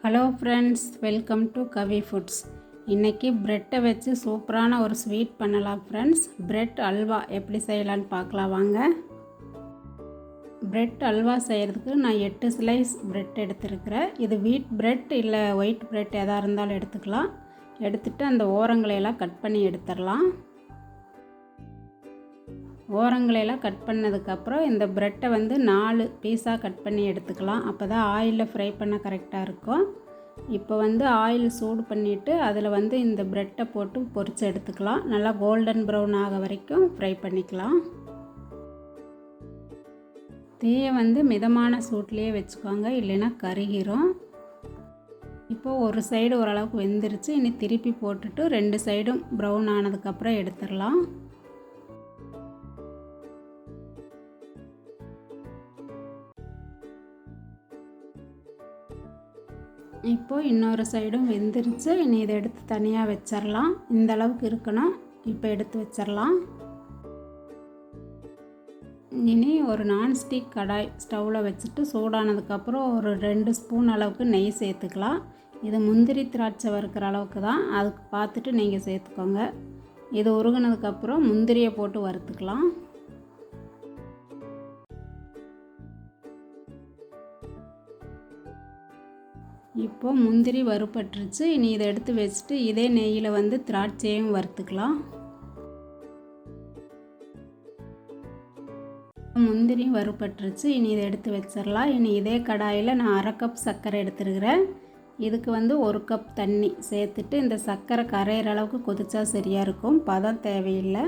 Hello friends, welcome to Kavi foods. இன்றைக்கி ப்ரெட்டை வச்சு சூப்பரான ஒரு ஸ்வீட் பண்ணலாம் ஃப்ரெண்ட்ஸ். ப்ரெட் அல்வா எப்படி செய்யலான்னு பார்க்கலாம் வாங்க. ப்ரெட் அல்வா செய்கிறதுக்கு நான் 8 ஸ்லைஸ் ப்ரெட் எடுத்துருக்கிறேன். இது வீட் ப்ரெட் இல்லை ஒயிட் ப்ரெட் எதாக இருந்தாலும் எடுத்துக்கலாம். எடுத்துகிட்டு அந்த ஓரங்களையெல்லாம் கட் பண்ணி எடுத்துடலாம். ஓரங்களையெல்லாம் கட் பண்ணதுக்கப்புறம் இந்த ப்ரெட்டை 4 பீஸாக கட் பண்ணி எடுத்துக்கலாம். அப்போ தான் ஆயிலில் ஃப்ரை பண்ண கரெக்டாக இருக்கும். இப்போ ஆயில் சூடு பண்ணிவிட்டு அதில் இந்த ப்ரெட்டை போட்டு பொரித்து எடுத்துக்கலாம். நல்லா கோல்டன் ப்ரௌன் ஆக வரைக்கும் ஃப்ரை பண்ணிக்கலாம். தீயை மிதமான சூட்லேயே வச்சுக்கோங்க, இல்லைன்னா கருகிரும். இப்போது ஒரு சைடு ஓரளவுக்கு வெந்துருச்சு. இனி திருப்பி போட்டுட்டு 2 சைடும் ப்ரௌன் ஆனதுக்கப்புறம் எடுத்துடலாம். இப்போது இன்னொரு சைடும் வெந்துருச்சு. இனி இதை எடுத்து தனியாக வச்சிடலாம். இந்த அளவுக்கு இருக்கணும். இப்போ எடுத்து வச்சிடலாம். இனி ஒரு நான்ஸ்டிக் கடாய் ஸ்டவ்வில் வச்சுட்டு சூடானதுக்கப்புறம் ஒரு 2 ஸ்பூன் அளவுக்கு நெய் சேர்த்துக்கலாம். இது முந்திரி திராட்சை வறுக்கிற அளவுக்கு தான், அதுக்கு பார்த்துட்டு நீங்கள் சேர்த்துக்கோங்க. இது உருகினதுக்கப்புறம் முந்திரியை போட்டு வறுத்துக்கலாம். இப்போது முந்திரி வறுபட்டுருச்சு. இனி இதை எடுத்து வச்சுட்டு இதே நெய்யில் திராட்சையும் வறுத்துக்கலாம். முந்திரியும் வறுபட்டுருச்சு. இனி இதை எடுத்து வச்சிடலாம். இனி இதே கடாயில் நான் 1/2 கப் சர்க்கரை எடுத்துருக்கிறேன். இதுக்கு 1 கப் தண்ணி சேர்த்துட்டு இந்த சர்க்கரை கரையிற அளவுக்கு கொதிச்சா சரியாக இருக்கும். பதம் தேவையில்லை.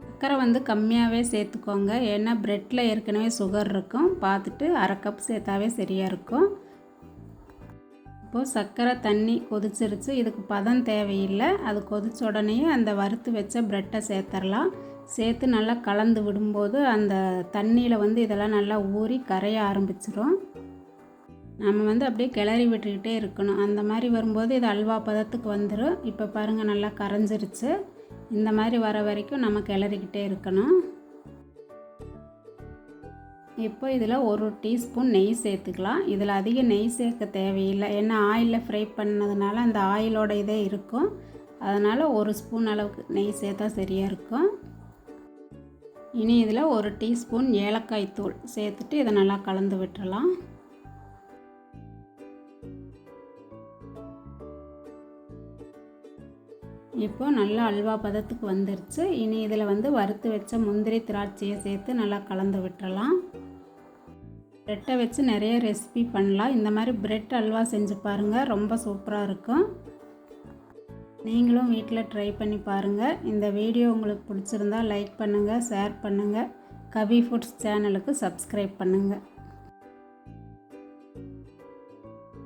சர்க்கரை கம்மியாகவே சேர்த்துக்கோங்க, ஏன்னா ப்ரெட்டில் ஏற்கனவே சுகர் இருக்கும். பார்த்துட்டு 1/2 கப் சேர்த்தாவே சரியாக இருக்கும். இப்போது சர்க்கரை தண்ணி கொதிச்சிருச்சு. இதுக்கு பதம் தேவையில்லை. அது கொதிச்ச உடனே அந்த வறுத்து வச்ச ப்ரெட்டை சேர்த்துடலாம். சேர்த்து நல்லா கலந்து விடும்போது அந்த தண்ணியில் இதெல்லாம் நல்லா ஊறி கரைய ஆரம்பிச்சிடும். நம்ம அப்படியே கிளறி விட்டுக்கிட்டே இருக்கணும். அந்த மாதிரி வரும்போது இது அல்வா பதத்துக்கு வந்துடும். இப்போ பாருங்கள், நல்லா கரைஞ்சிருச்சு. இந்த மாதிரி வர வரைக்கும் நம்ம கிளறிக்கிட்டே இருக்கணும். இப்போ இதில் 1 டீஸ்பூன் நெய் சேர்த்துக்கலாம். இதில் அதிக நெய் சேர்க்க தேவையில்லை, ஏன்னா ஆயிலில் ஃப்ரை பண்ணதுனால அந்த ஆயிலோட இதே இருக்கும். அதனால் 1 ஸ்பூன் அளவுக்கு நெய் சேர்த்தா சரியாக இருக்கும். இனி இதில் 1 டீஸ்பூன் ஏலக்காய் தூள் சேர்த்துட்டு இதை நல்லா கலந்து விட்டுறலாம். இப்போ நல்லா அல்வா பதத்துக்கு வந்துருச்சு. இனி இதில் வறுத்து வச்ச முந்திரி திராட்சையை சேர்த்து நல்லா கலந்து விட்டுறலாம். ப்ரெட்டை வச்சு நிறைய ரெசிபி பண்ணலாம். இந்த மாதிரி ப்ரெட் அல்வா செஞ்சு பாருங்கள், ரொம்ப சூப்பராக இருக்கும். நீங்களும் வீட்டில் ட்ரை பண்ணி பாருங்கள். இந்த வீடியோ உங்களுக்கு பிடிச்சிருந்தா லைக் பண்ணுங்கள், ஷேர் பண்ணுங்கள். கவி ஃபுட்ஸ் சேனலுக்கு சப்ஸ்கிரைப் பண்ணுங்கள்.